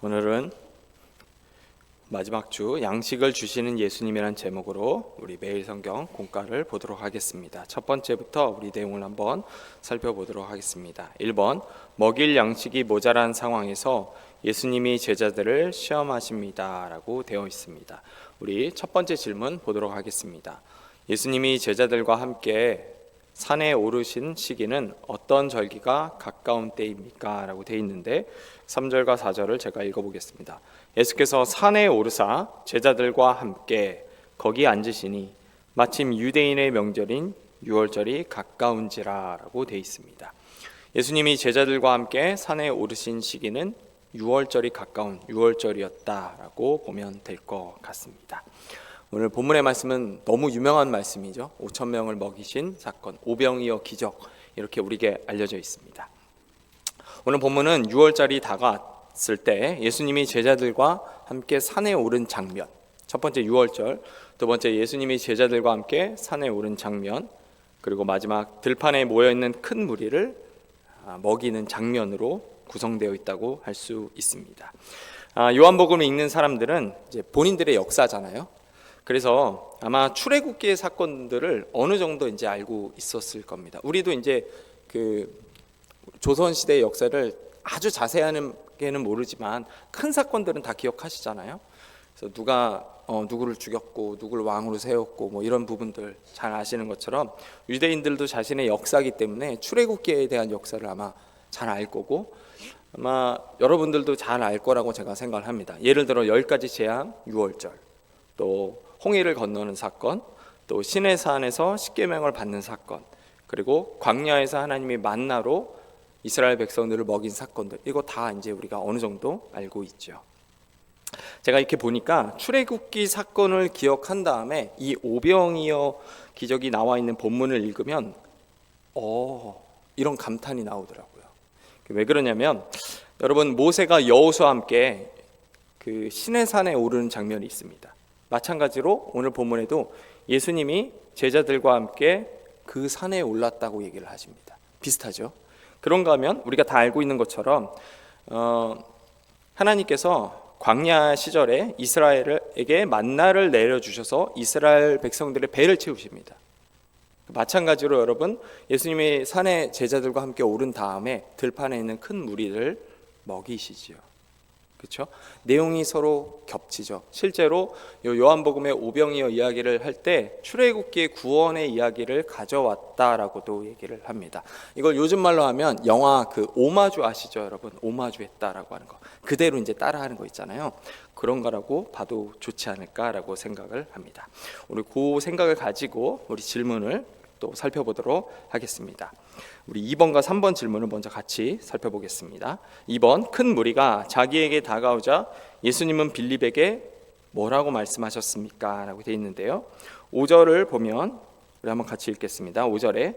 오늘은 마지막 주 양식을 주시는 예수님이라는 제목으로 우리 매일 성경 공과를 보도록 하겠습니다. 첫 번째부터 우리 내용을 한번 살펴보도록 하겠습니다. 1번, 먹일 양식이 모자란 상황에서 예수님이 제자들을 시험하십니다 라고 되어 있습니다. 우리 첫 번째 질문 보도록 하겠습니다. 예수님이 제자들과 함께 산에 오르신 시기는 어떤 절기가 가까운 때입니까? 라고 되어 있는데 3절과 4절을 제가 읽어보겠습니다. 예수께서 산에 오르사 제자들과 함께 거기 앉으시니 마침 유대인의 명절인 유월절이 가까운지라 라고 되어 있습니다. 예수님이 제자들과 함께 산에 오르신 시기는 유월절이 가까운 유월절이었다라고 보면 될 것 같습니다. 오늘 본문의 말씀은 너무 유명한 말씀이죠. 5천 명을 먹이신 사건, 오병이어 기적, 이렇게 우리에게 알려져 있습니다. 오늘 본문은 6월절이 다가왔을 때 예수님이 제자들과 함께 산에 오른 장면, 첫 번째 6월절, 두 번째 예수님이 제자들과 함께 산에 오른 장면, 그리고 마지막 들판에 모여있는 큰 무리를 먹이는 장면으로 구성되어 있다고 할 수 있습니다. 요한복음을 읽는 사람들은 이제 본인들의 역사잖아요. 그래서 아마 출애굽기의 사건들을 어느 정도 이제 알고 있었을 겁니다. 우리도 이제 그 조선 시대의 역사를 아주 자세하게는 모르지만 큰 사건들은 다 기억하시잖아요. 그래서 누가 누구를 죽였고 누구를 왕으로 세웠고 뭐 이런 부분들 잘 아시는 것처럼 유대인들도 자신의 역사이기 때문에 출애굽기에 대한 역사를 아마 잘 알 거고 아마 여러분들도 잘 알 거라고 제가 생각을 합니다. 예를 들어 10가지 재앙, 유월절, 또 홍해를 건너는 사건, 또 시내산에서 십계명을 받는 사건, 그리고 광야에서 하나님이 만나로 이스라엘 백성들을 먹인 사건들, 이거 다 이제 우리가 어느 정도 알고 있죠. 제가 이렇게 보니까 출애굽기 사건을 기억한 다음에 이 오병이어 기적이 나와 있는 본문을 읽으면 이런 감탄이 나오더라고요. 왜 그러냐면 여러분, 모세가 여호수아와 함께 그 시내산에 오르는 장면이 있습니다. 마찬가지로 오늘 본문에도 예수님이 제자들과 함께 그 산에 올랐다고 얘기를 하십니다. 비슷하죠? 그런가 하면 우리가 다 알고 있는 것처럼 하나님께서 광야 시절에 이스라엘에게 만나를 내려주셔서 이스라엘 백성들의 배를 채우십니다. 마찬가지로 여러분, 예수님이 산에 제자들과 함께 오른 다음에 들판에 있는 큰 무리를 먹이시지요. 그렇죠? 내용이 서로 겹치죠. 실제로 요한복음의 오병이어 이야기를 할 때 출애굽기의 구원의 이야기를 가져왔다라고도 얘기를 합니다. 이걸 요즘 말로 하면 영화 그 오마주 아시죠, 여러분? 오마주 했다라고 하는 거. 그대로 이제 따라하는 거 있잖아요. 그런 거라고 봐도 좋지 않을까라고 생각을 합니다. 우리 그 생각을 가지고 우리 질문을 또 살펴보도록 하겠습니다. 우리 2번과 3번 질문을 먼저 같이 살펴보겠습니다. 2번, 큰 무리가 자기에게 다가오자 예수님은 빌립에게 뭐라고 말씀하셨습니까? 라고 되어 있는데요. 5절을 보면 우리 한번 같이 읽겠습니다. 5절에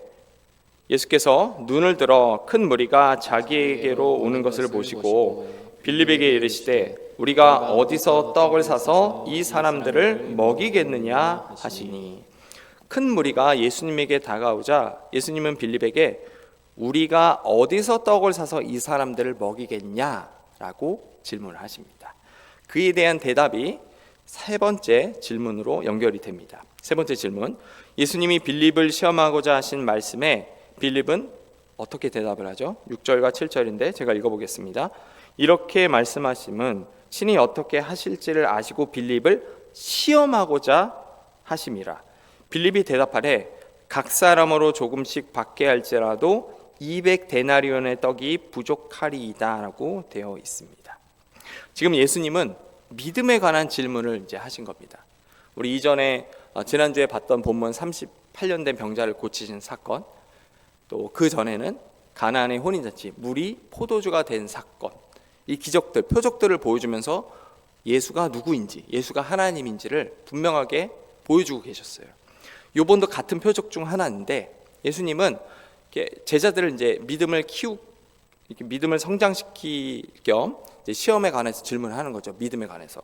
예수께서 눈을 들어 큰 무리가 자기에게로 오는 것을 보시고 빌립에게 이르시되 우리가 어디서 떡을 사서 이 사람들을 먹이겠느냐 하시니, 큰 무리가 예수님에게 다가오자 예수님은 빌립에게 우리가 어디서 떡을 사서 이 사람들을 먹이겠냐라고 질문을 하십니다. 그에 대한 대답이 세 번째 질문으로 연결이 됩니다. 세 번째 질문, 예수님이 빌립을 시험하고자 하신 말씀에 빌립은 어떻게 대답을 하죠? 6절과 7절인데 제가 읽어보겠습니다. 이렇게 말씀하심은 신이 어떻게 하실지를 아시고 빌립을 시험하고자 하심이라. 빌립이 대답하되 각 사람으로 조금씩 받게 할지라도 200데나리온의 떡이 부족하리이다 라고 되어 있습니다. 지금 예수님은 믿음에 관한 질문을 이제 하신 겁니다. 우리 이전에 지난주에 봤던 본문 38년 된 병자를 고치신 사건, 또 그 전에는 가나안의 혼인잔치, 물이 포도주가 된 사건, 이 기적들, 표적들을 보여주면서 예수가 누구인지, 예수가 하나님인지를 분명하게 보여주고 계셨어요. 요번도 같은 표적 중 하나인데 예수님은 제자들을 이제 믿음을 성장시킬 겸 이제 시험에 관해서 질문을 하는 거죠. 믿음에 관해서.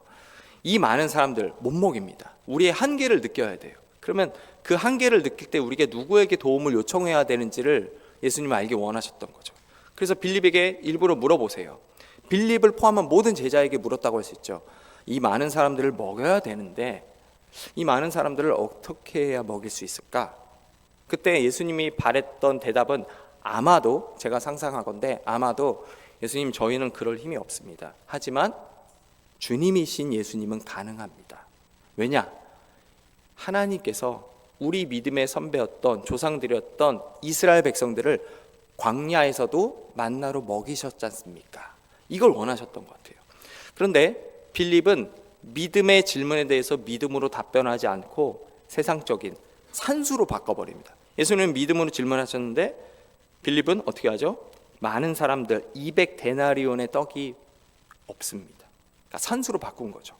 이 많은 사람들 못 먹입니다. 우리의 한계를 느껴야 돼요. 그러면 그 한계를 느낄 때 우리가 누구에게 도움을 요청해야 되는지를 예수님은 알기 원하셨던 거죠. 그래서 빌립에게 일부러 물어보세요. 빌립을 포함한 모든 제자에게 물었다고 할 수 있죠. 이 많은 사람들을 먹여야 되는데 이 많은 사람들을 어떻게 해야 먹일 수 있을까? 그때 예수님이 바랬던 대답은 아마도, 제가 상상하건대 아마도 예수님, 저희는 그럴 힘이 없습니다. 하지만 주님이신 예수님은 가능합니다. 왜냐? 하나님께서 우리 믿음의 선배였던, 조상들이었던 이스라엘 백성들을 광야에서도 만나로 먹이셨지 않습니까? 이걸 원하셨던 것 같아요. 그런데 빌립은 믿음의 질문에 대해서 믿음으로 답변하지 않고 세상적인 산수로 바꿔버립니다. 예수님은 믿음으로 질문하셨는데 빌립은 어떻게 하죠? 많은 사람들 200데나리온의 떡이 없습니다. 그러니까 산수로 바꾼 거죠.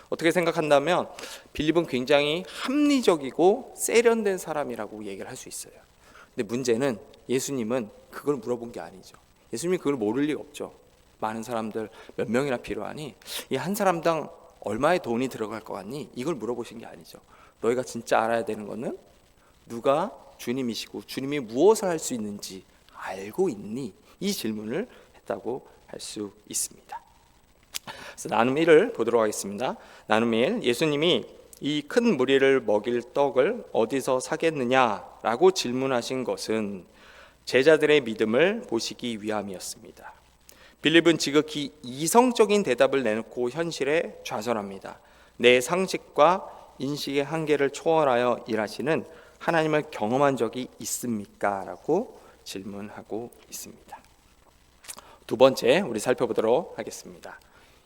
어떻게 생각한다면 빌립은 굉장히 합리적이고 세련된 사람이라고 얘기를 할 수 있어요. 근데 문제는 예수님은 그걸 물어본 게 아니죠. 예수님이 그걸 모를 리가 없죠. 많은 사람들 몇 명이나 필요하니, 이 한 사람당 얼마의 돈이 들어갈 것 같니? 이걸 물어보신 게 아니죠. 너희가 진짜 알아야 되는 것은 누가 주님이시고 주님이 무엇을 할 수 있는지 알고 있니? 이 질문을 했다고 할 수 있습니다. 그래서 나눔 1을 보도록 하겠습니다. 나눔 1, 예수님이 이 큰 무리를 먹일 떡을 어디서 사겠느냐라고 질문하신 것은 제자들의 믿음을 보시기 위함이었습니다. 빌립은 지극히 이성적인 대답을 내놓고 현실에 좌절합니다. 내 상식과 인식의 한계를 초월하여 일하시는 하나님을 경험한 적이 있습니까? 라고 질문하고 있습니다. 두 번째, 우리 살펴보도록 하겠습니다.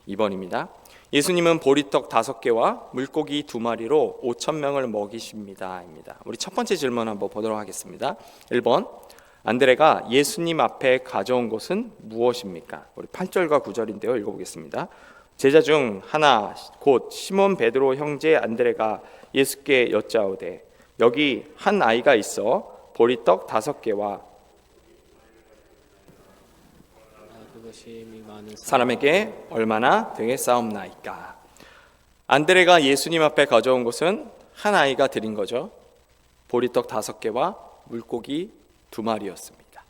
2번입니다. 예수님은 보리떡 5개와 물고기 2마리로 5,000명을 먹이십니다. 입니다. 우리 첫 번째 질문 한번 보도록 하겠습니다. 1번, 안드레가 예수님 앞에 가져온 것은 무엇입니까? 우리 8절과 9절인데요. 읽어보겠습니다. 제자 중 하나 곧 시몬 베드로 형제 안드레가 예수께 여짜오되 여기 한 아이가 있어 보리떡 5개와 사람에게 얼마나 되겠사옵나이까. 안드레가 예수님 앞에 가져온 것은 한 아이가 드린 거죠. 보리떡 5개와 물고기 2마리였습니다.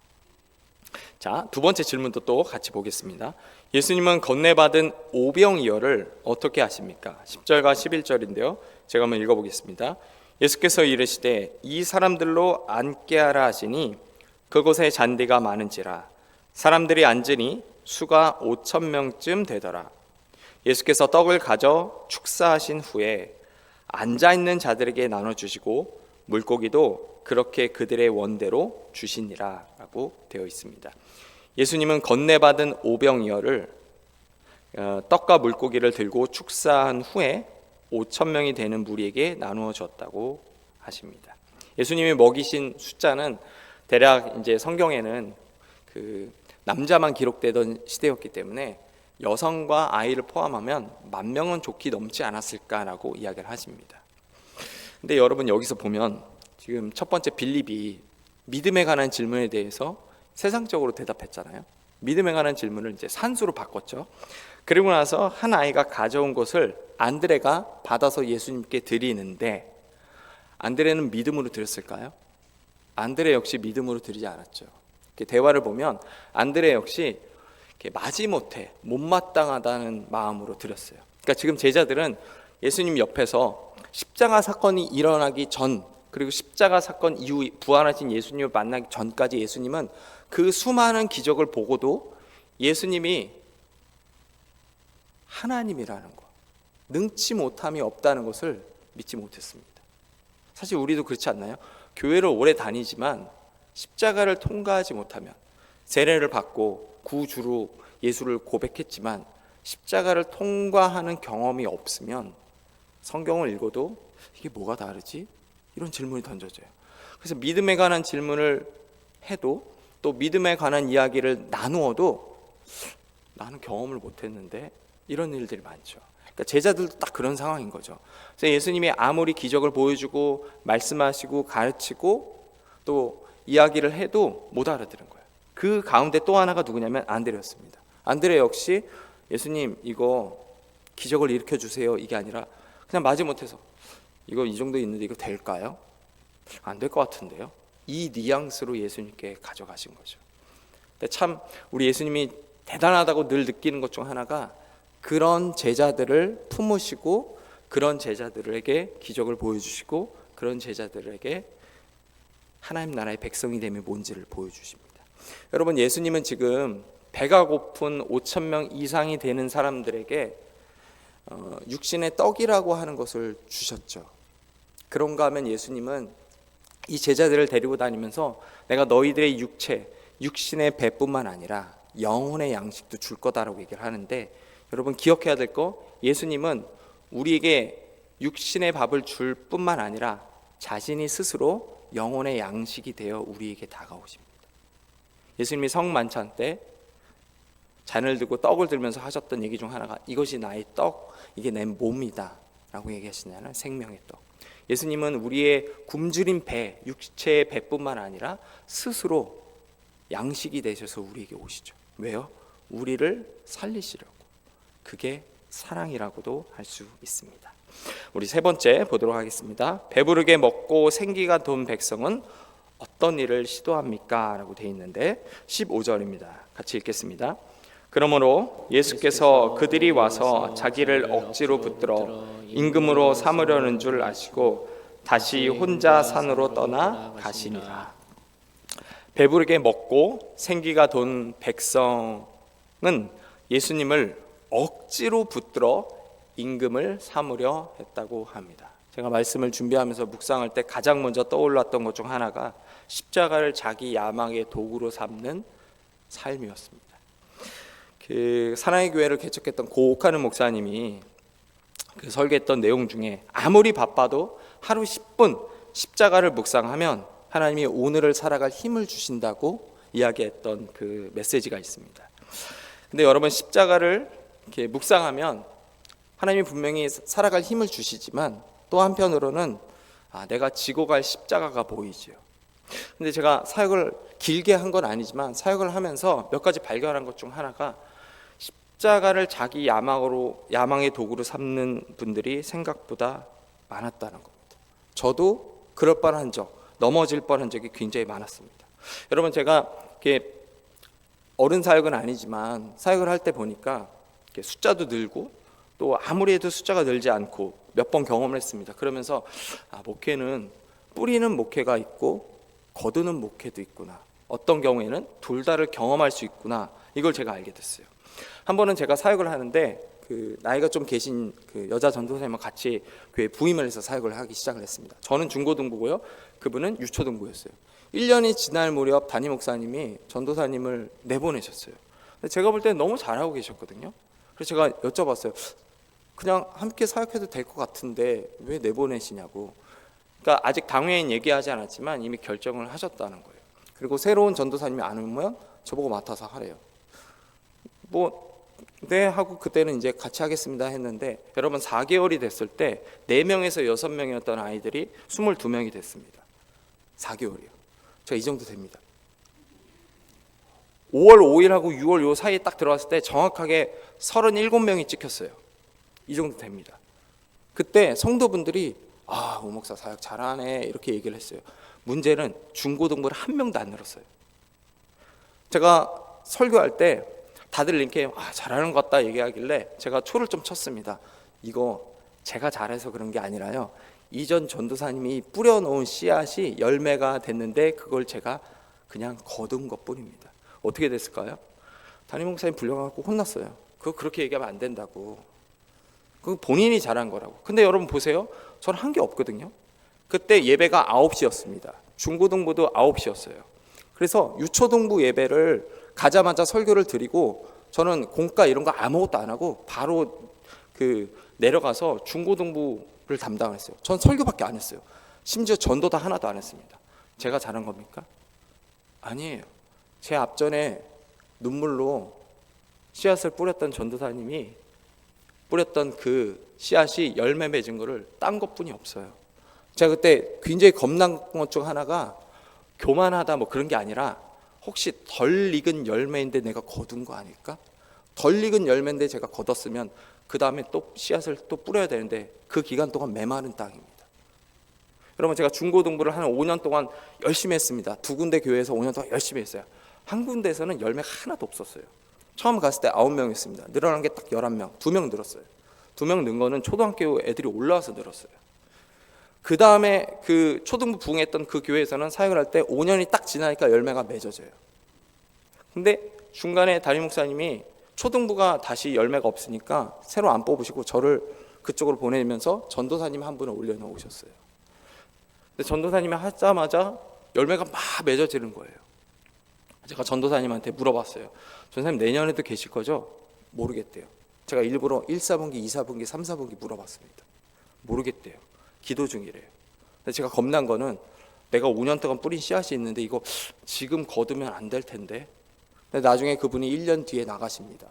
자, 두 번째 질문도 또 같이 보겠습니다. 예수님은 건네받은 오병이어를 어떻게 하십니까? 10절과 11절인데요. 제가 한번 읽어보겠습니다. 예수께서 이르시되 이 사람들로 앉게 하라 하시니 그곳에 잔디가 많은지라 사람들이 앉으니 수가 5,000명쯤 되더라. 예수께서 떡을 가져 축사하신 후에 앉아있는 자들에게 나눠주시고 물고기도 그렇게 그들의 원대로 주시니라 라고 되어 있습니다. 예수님은 건네받은 오병이어를 떡과 물고기를 들고 축사한 후에 5,000명이 되는 무리에게 나누어 줬다고 하십니다. 예수님이 먹이신 숫자는 대략 이제 성경에는 그 남자만 기록되던 시대였기 때문에 여성과 아이를 포함하면 10,000명은 좋게 넘지 않았을까라고 이야기를 하십니다. 근데 여러분 여기서 보면 지금 첫 번째 빌립이 믿음에 관한 질문에 대해서 세상적으로 대답했잖아요. 믿음에 관한 질문을 이제 산수로 바꿨죠. 그리고 나서 한 아이가 가져온 것을 안드레가 받아서 예수님께 드리는데 안드레는 믿음으로 드렸을까요? 안드레 역시 믿음으로 드리지 않았죠. 대화를 보면 안드레 역시 마지못해 못마땅하다는 마음으로 드렸어요. 그러니까 지금 제자들은 예수님 옆에서 십자가 사건이 일어나기 전 그리고 십자가 사건 이후 부활하신 예수님을 만나기 전까지 예수님은 그 수많은 기적을 보고도 예수님이 하나님이라는 것, 능치 못함이 없다는 것을 믿지 못했습니다. 사실 우리도 그렇지 않나요? 교회를 오래 다니지만 십자가를 통과하지 못하면 세례를 받고 구주로 예수를 고백했지만 십자가를 통과하는 경험이 없으면 성경을 읽어도 이게 뭐가 다르지? 이런 질문이 던져져요. 그래서 믿음에 관한 질문을 해도 또 믿음에 관한 이야기를 나누어도 나는 경험을 못했는데 이런 일들이 많죠. 그러니까 제자들도 딱 그런 상황인 거죠. 그래서 예수님이 아무리 기적을 보여주고 말씀하시고 가르치고 또 이야기를 해도 못 알아들은 거예요. 그 가운데 또 하나가 누구냐면 안드레였습니다. 안드레 역시 예수님 이거 기적을 일으켜 주세요 이게 아니라 그냥 마지못해서 이거 이 정도 있는데 이거 될까요? 안 될 것 같은데요. 이 뉘앙스로 예수님께 가져가신 거죠. 근데 참 우리 예수님이 대단하다고 늘 느끼는 것 중 하나가 그런 제자들을 품으시고 그런 제자들에게 기적을 보여주시고 그런 제자들에게 하나님 나라의 백성이 됨이 뭔지를 보여주십니다. 여러분, 예수님은 지금 배가 고픈 5천 명 이상이 되는 사람들에게 육신의 떡이라고 하는 것을 주셨죠. 그런가 하면 예수님은 이 제자들을 데리고 다니면서 내가 너희들의 육신의 배뿐만 아니라 영혼의 양식도 줄 거다라고 얘기를 하는데, 여러분 기억해야 될 거, 예수님은 우리에게 육신의 밥을 줄 뿐만 아니라 자신이 스스로 영혼의 양식이 되어 우리에게 다가오십니다. 예수님이 성만찬 때 잔을 들고 떡을 들면서 하셨던 얘기 중 하나가 이것이 나의 떡, 이게 내 몸이다 라고 얘기하시냐는 생명의 떡. 예수님은 우리의 굶주린 배, 육체의 배뿐만 아니라 스스로 양식이 되셔서 우리에게 오시죠. 왜요? 우리를 살리시려고. 그게 사랑이라고도 할 수 있습니다. 우리 세 번째 보도록 하겠습니다. 배부르게 먹고 생기가 돈 백성은 어떤 일을 시도합니까? 라고 되어 있는데 15절입니다. 같이 읽겠습니다. 그러므로 예수께서 그들이 와서 자기를 억지로 붙들어 임금으로 삼으려는 줄 아시고 다시 혼자 산으로 떠나 가시니라. 배부르게 먹고 생기가 돈 백성은 예수님을 억지로 붙들어 임금을 삼으려 했다고 합니다. 제가 말씀을 준비하면서 묵상할 때 가장 먼저 떠올랐던 것 중 하나가 십자가를 자기 야망의 도구로 삼는 삶이었습니다. 그 사랑의 교회를 개척했던 고옥하는 목사님이 그 설계했던 내용 중에 아무리 바빠도 하루 10분 십자가를 묵상하면 하나님이 오늘을 살아갈 힘을 주신다고 이야기했던 그 메시지가 있습니다. 근데 여러분, 십자가를 이렇게 묵상하면 하나님이 분명히 살아갈 힘을 주시지만 또 한편으로는 내가 지고 갈 십자가가 보이죠. 근데 제가 사역을 길게 한 건 아니지만 사역을 하면서 몇 가지 발견한 것 중 하나가 십자가를 자기 야망의 도구로 삼는 분들이 생각보다 많았다는 겁니다. 저도 그럴 뻔한 적, 넘어질 뻔한 적이 굉장히 많았습니다. 여러분, 제가 이렇게 어른 사역은 아니지만 사역을 할 때 보니까 이렇게 숫자도 늘고 또 아무리 해도 숫자가 늘지 않고 몇 번 경험을 했습니다. 그러면서 목회는 뿌리는 목회가 있고 거두는 목회도 있구나. 어떤 경우에는 둘 다를 경험할 수 있구나. 이걸 제가 알게 됐어요. 한 번은 제가 사역을 하는데 그 나이가 좀 계신 그 여자 전도사님과 같이 교회 부임을 해서 사역을 하기 시작을 했습니다. 저는 중고등부고요. 그분은 유초등부였어요. 1년이 지날 무렵 담임 목사님이 전도사님을 내보내셨어요. 근데 제가 볼 때는 너무 잘하고 계셨거든요. 그래서 제가 여쭤봤어요. 그냥 함께 사역해도 될 것 같은데 왜 내보내시냐고. 그러니까 아직 당회엔 얘기하지 않았지만 이미 결정을 하셨다는 거예요. 그리고 새로운 전도사님이 안 오면 저보고 맡아서 하래요. 네 하고 그때는 이제 같이 하겠습니다 했는데, 여러분 4개월이 됐을 때 4명에서 6명이었던 아이들이 22명이 됐습니다. 4개월이요. 제가 이 정도 됩니다. 5월 5일하고 6월 요 사이에 딱 들어왔을 때 정확하게 37명이 찍혔어요. 이 정도 됩니다. 그때 성도분들이 오 목사 사역 잘하네 이렇게 얘기를 했어요. 문제는 중고등부를 한 명도 안 늘었어요. 제가 설교할 때 다들 이렇게 잘하는 것 같다 얘기하길래 제가 초를 좀 쳤습니다. 이거 제가 잘해서 그런 게 아니라요, 이전 전도사님이 뿌려놓은 씨앗이 열매가 됐는데 그걸 제가 그냥 거둔 것뿐입니다. 어떻게 됐을까요? 담임 목사님 불려가지고 혼났어요. 그거 그렇게 얘기하면 안 된다고. 그거 본인이 잘한 거라고. 근데 여러분 보세요. 저는 한 게 없거든요. 그때 예배가 9시였습니다. 중고등부도 9시였어요. 그래서 유초등부 예배를 가자마자 설교를 드리고 저는 공과 이런 거 아무것도 안 하고 바로 내려가서 중고등부를 담당을 했어요. 전 설교밖에 안 했어요. 심지어 전도도 하나도 안 했습니다. 제가 잘한 겁니까? 아니에요. 제 앞전에 눈물로 씨앗을 뿌렸던 전도사님이 뿌렸던 그 씨앗이 열매 맺은 거를 딴 것뿐이 없어요. 제가 그때 굉장히 겁난 것 중 하나가 교만하다 뭐 그런 게 아니라 혹시 덜 익은 열매인데 내가 거둔 거 아닐까? 덜 익은 열매인데 제가 거뒀으면 그 다음에 또 씨앗을 또 뿌려야 되는데 그 기간 동안 메마른 땅입니다. 여러분, 제가 중고등부를 한 5년 동안 열심히 했습니다. 2군데 교회에서 5년 동안 열심히 했어요. 한 군데에서는 열매가 하나도 없었어요. 처음 갔을 때 9명이었습니다. 늘어난 게 딱 11명, 2명 늘었어요. 2명 는 거는 초등학교 애들이 올라와서 늘었어요. 그 다음에 그 초등부 부흥했던 그 교회에서는 사역을 할 때 5년이 딱 지나니까 열매가 맺어져요. 근데 중간에 담임 목사님이 초등부가 다시 열매가 없으니까 새로 안 뽑으시고 저를 그쪽으로 보내면서 전도사님 한 분을 올려놓으셨어요. 근데 전도사님이 하자마자 열매가 막 맺어지는 거예요. 제가 전도사님한테 물어봤어요. 전도사님 내년에도 계실 거죠? 모르겠대요. 제가 일부러 1, 4분기, 2, 4분기, 3, 4분기 물어봤습니다. 모르겠대요. 기도 중이래요. 근데 제가 겁난 거는 내가 5년 동안 뿌린 씨앗이 있는데 이거 지금 거두면 안 될 텐데. 근데 나중에 그분이 1년 뒤에 나가십니다.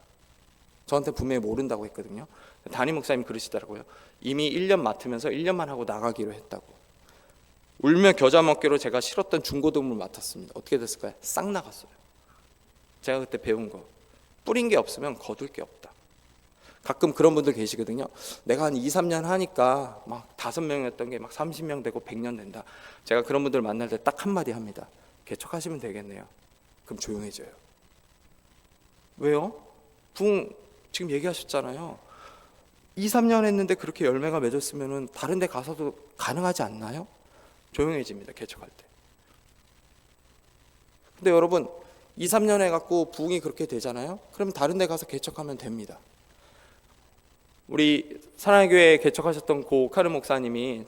저한테 분명히 모른다고 했거든요. 담임 목사님이 그러시더라고요. 이미 1년 맡으면서 1년만 하고 나가기로 했다고. 울며 겨자 먹기로 제가 싫었던 중고등부를 맡았습니다. 어떻게 됐을까요? 싹 나갔어요. 제가 그때 배운 거, 뿌린 게 없으면 거둘 게 없다. 가끔 그런 분들 계시거든요. 내가 한 2, 3년 하니까 막 5명이었던 게 막 30명 되고 100년 된다. 제가 그런 분들 만날 때 딱 한마디 합니다. 개척하시면 되겠네요. 그럼 조용해져요. 왜요? 부흥 지금 얘기하셨잖아요. 2, 3년 했는데 그렇게 열매가 맺었으면 다른 데 가서도 가능하지 않나요? 조용해집니다. 개척할 때. 근데 여러분 2, 3년 해갖고 부흥이 그렇게 되잖아요. 그럼 다른 데 가서 개척하면 됩니다. 우리 사랑의 교회 개척하셨던 고 카르 목사님이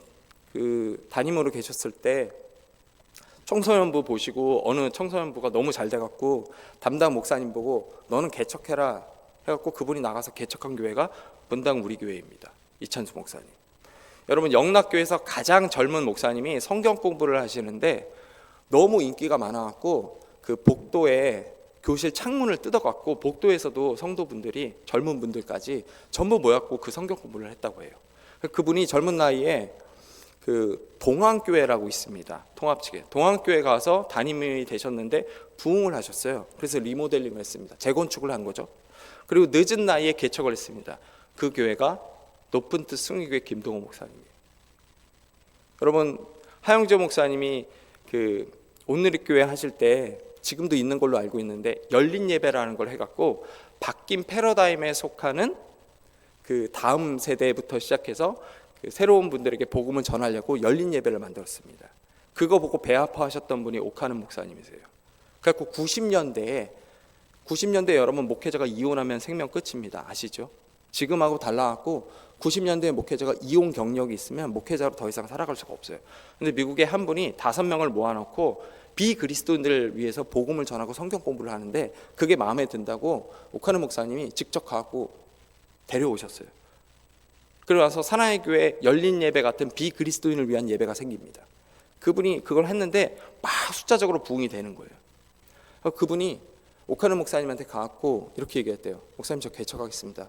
그 담임으로 계셨을 때 청소년부 보시고 어느 청소년부가 너무 잘 돼갖고 담당 목사님 보고 너는 개척해라 해갖고 그분이 나가서 개척한 교회가 본당 우리 교회입니다. 이찬수 목사님. 여러분 영락교회에서 가장 젊은 목사님이 성경 공부를 하시는데 너무 인기가 많아갖고 그 복도에 교실 창문을 뜯어갖고 복도에서도 성도분들이 젊은 분들까지 전부 모였고 그 성경 공부를 했다고 해요. 그분이 젊은 나이에 그 동안교회라고 있습니다. 통합측에 동안교회 가서 담임이 되셨는데 부흥을 하셨어요. 그래서 리모델링을 했습니다. 재건축을 한 거죠. 그리고 늦은 나이에 개척을 했습니다. 그 교회가 높은 뜻 승리교회 김동호 목사님이에요. 여러분 하영재 목사님이 그 온누리교회 하실 때 지금도 있는 걸로 알고 있는데 열린 예배라는 걸 해갖고 바뀐 패러다임에 속하는 그 다음 세대부터 시작해서 그 새로운 분들에게 복음을 전하려고 열린 예배를 만들었습니다. 그거 보고 배 아파하셨던 분이 오카는 목사님이세요. 그래갖고 90년대에 여러분 목회자가 이혼하면 생명 끝입니다. 아시죠? 지금하고 달라갖고 90년대에 목회자가 이혼 경력이 있으면 목회자로 더 이상 살아갈 수가 없어요. 근데 미국에 한 분이 5명을 모아놓고 비그리스도인들을 위해서 복음을 전하고 성경 공부를 하는데 그게 마음에 든다고 오카는 목사님이 직접 가고 데려오셨어요. 그러고 나서 사나이 교회 열린 예배 같은 비그리스도인을 위한 예배가 생깁니다. 그분이 그걸 했는데 막 숫자적으로 부흥이 되는 거예요. 그분이 오카는 목사님한테 가고 이렇게 얘기했대요. 목사님 저 개척하겠습니다.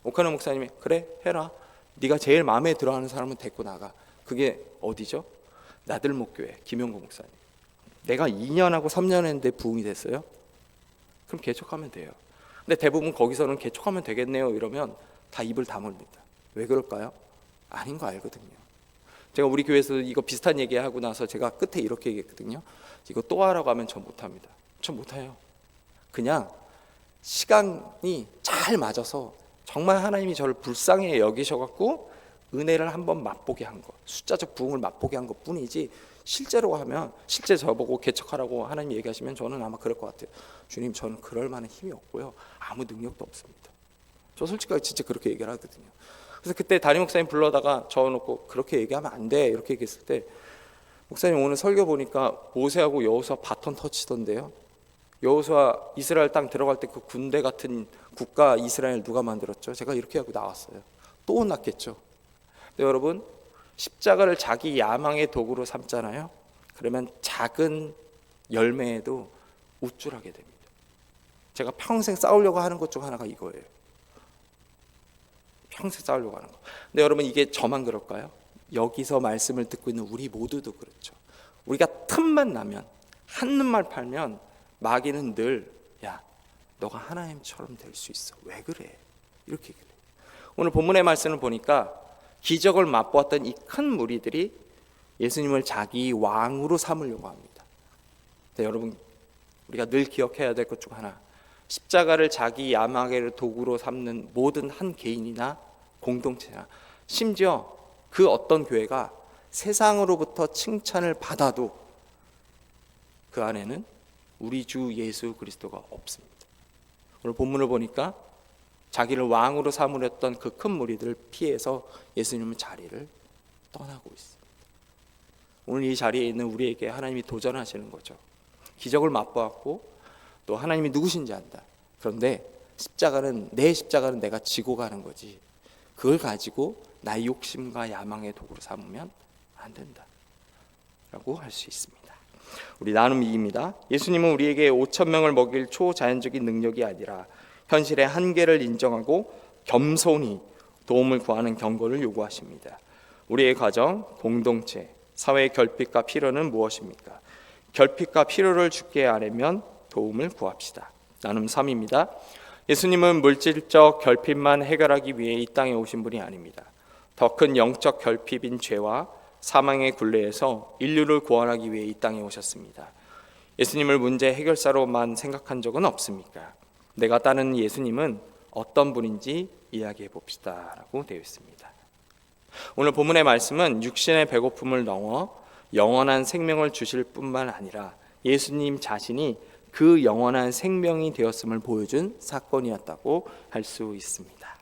오카는 목사님이 그래 해라. 네가 제일 마음에 들어하는 사람은 데리고 나가. 그게 어디죠? 나들목교회 김용구 목사님. 내가 2년하고 3년 했는데 부흥이 됐어요? 그럼 개척하면 돼요. 근데 대부분 거기서는 개척하면 되겠네요 이러면 다 입을 다물립니다. 왜 그럴까요? 아닌 거 알거든요. 제가 우리 교회에서 이거 비슷한 얘기하고 나서 제가 끝에 이렇게 얘기했거든요. 이거 또 하라고 하면 저 못합니다. 저 못해요. 그냥 시간이 잘 맞아서 정말 하나님이 저를 불쌍히 여기셔갖고 은혜를 한번 맛보게 한 것, 숫자적 부흥을 맛보게 한 것 뿐이지 실제로 하면 실제 저보고 개척하라고 하나님 얘기하시면 저는 아마 그럴 것 같아요. 주님 저는 그럴 만한 힘이 없고요. 아무 능력도 없습니다. 저 솔직하게 진짜 그렇게 얘기를 하거든요. 그래서 그때 담임 목사님 불러다가 저어놓고 그렇게 얘기하면 안 돼 이렇게 얘기했을 때 목사님 오늘 설교 보니까 모세하고 여호수아 바톤 터치던데요. 여호수아 이스라엘 땅 들어갈 때 그 군대 같은 국가 이스라엘 누가 만들었죠? 제가 이렇게 하고 나왔어요. 또 혼났겠죠. 근데 여러분 십자가를 자기 야망의 도구로 삼잖아요. 그러면 작은 열매에도 우쭐하게 됩니다. 제가 평생 싸우려고 하는 것 중 하나가 이거예요. 평생 싸우려고 하는 거. 근데 여러분 이게 저만 그럴까요? 여기서 말씀을 듣고 있는 우리 모두도 그렇죠. 우리가 틈만 나면 한눈만 팔면 마귀는 늘 야 너가 하나님처럼 될 수 있어. 왜 그래? 이렇게 얘기해요. 오늘 본문의 말씀을 보니까 기적을 맛보았던 이 큰 무리들이 예수님을 자기 왕으로 삼으려고 합니다. 근데 여러분 우리가 늘 기억해야 될 것 중 하나 십자가를 자기 야망의 도구로 삼는 모든 한 개인이나 공동체나 심지어 그 어떤 교회가 세상으로부터 칭찬을 받아도 그 안에는 우리 주 예수 그리스도가 없습니다. 오늘 본문을 보니까 자기를 왕으로 삼으렸던 그 큰 무리들을 피해서 예수님은 자리를 떠나고 있습니다. 오늘 이 자리에 있는 우리에게 하나님이 도전하시는 거죠. 기적을 맛보았고 또 하나님이 누구신지 안다. 그런데 내 십자가는 내가 지고 가는 거지. 그걸 가지고 나의 욕심과 야망의 도구로 삼으면 안 된다 라고 할 수 있습니다. 우리 나눔 2입니다. 예수님은 우리에게 5,000명을 먹일 초자연적인 능력이 아니라 현실의 한계를 인정하고 겸손히 도움을 구하는 경고를 요구하십니다. 우리의 가정, 공동체, 사회의 결핍과 필요는 무엇입니까? 결핍과 필요를 주께 아뢰면 도움을 구합시다. 나눔 3입니다. 예수님은 물질적 결핍만 해결하기 위해 이 땅에 오신 분이 아닙니다. 더 큰 영적 결핍인 죄와 사망의 굴레에서 인류를 구원하기 위해 이 땅에 오셨습니다. 예수님을 문제 해결사로만 생각한 적은 없습니까? 내가 따르는 예수님은 어떤 분인지 이야기해 봅시다 라고 되어 있습니다. 오늘 본문의 말씀은 육신의 배고픔을 넘어 영원한 생명을 주실 뿐만 아니라 예수님 자신이 그 영원한 생명이 되었음을 보여준 사건이었다고 할 수 있습니다.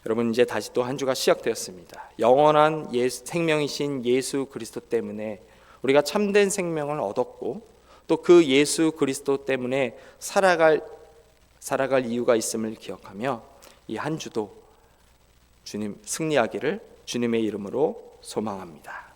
여러분, 이제 다시 또 한 주가 시작되었습니다. 영원한 생명이신 예수 그리스도 때문에 우리가 참된 생명을 얻었고 또 그 예수 그리스도 때문에 살아갈 이유가 있음을 기억하며 이 한 주도 주님 승리하기를 주님의 이름으로 소망합니다.